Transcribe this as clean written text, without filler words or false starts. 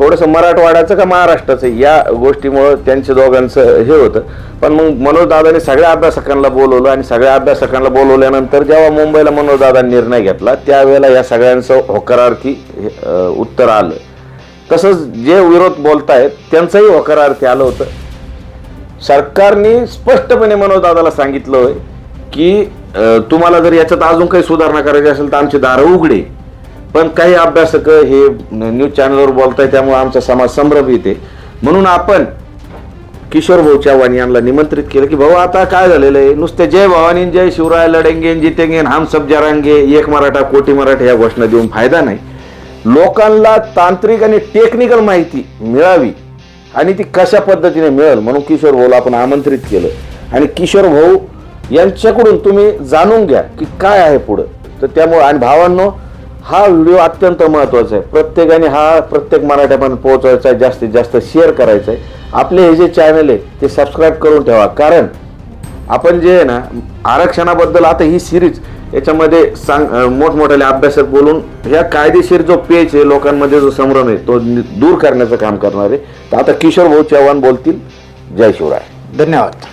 थोडंसं मराठवाड्याचं का महाराष्ट्राचं या गोष्टीमुळं त्यांच्या दोघांचं हे होतं. पण मग मनोजदादांनी सगळ्या अभ्यासकांना बोलवलं आणि सगळ्या अभ्यासकांना बोलवल्यानंतर जेव्हा मुंबईला मनोजदादांनी निर्णय घेतला त्यावेळेला या सगळ्यांचं होकारार्थी उत्तर आलं. तसंच जे विरोध बोलतायत त्यांचंही होकारार्थी आलं होतं. सरकारने स्पष्टपणे मनोजदादाला सांगितलं होय की तुम्हाला जर याच्यात अजून काही सुधारणा करायची असेल तर आमची दारं उघडे. पण काही अभ्यासक हे न्यूज चॅनलवर बोलताय त्यामुळे आमचा समाज संभ्रमित आहे. म्हणून आपण किशोर भाऊ चव्हाण यांना निमंत्रित केलं की भाऊ आता काय झालेलं आहे, नुसते जय भवानी जय शिवराय लढेंगे जितेंगे हम सब जरांगे एक मराठा कोटी मराठा या घोषणा देऊन फायदा नाही. लोकांना तांत्रिक आणि टेक्निकल माहिती मिळावी आणि ती कशा पद्धतीने मिळेल म्हणून किशोर भाऊला आपण आमंत्रित केलं. आणि किशोर भाऊ यांच्याकडून तुम्ही जाणून घ्या की काय आहे पुढं. तर त्यामुळे आणि भावांनो हा व्हिडिओ अत्यंत महत्त्वाचा आहे. प्रत्येकाने हा प्रत्येक मराठ्यापर्यंत पोहोचवायचा आहे, जास्तीत जास्त शेअर करायचं आहे. आपले हे जे चॅनल आहे ते सबस्क्राईब करून ठेवा. कारण आपण जे आहे ना आरक्षणाबद्दल आता ही सिरीज याच्यामध्ये मोठमोठ्याले अभ्यासक बोलून ह्या कायदेशीर जो पेच आहे लोकांमध्ये जो संभ्रम आहे तो दूर करण्याचं काम करणार आहे. तर आता किशोर भाऊ चव्हाण बोलतील. जय शिवराय. धन्यवाद.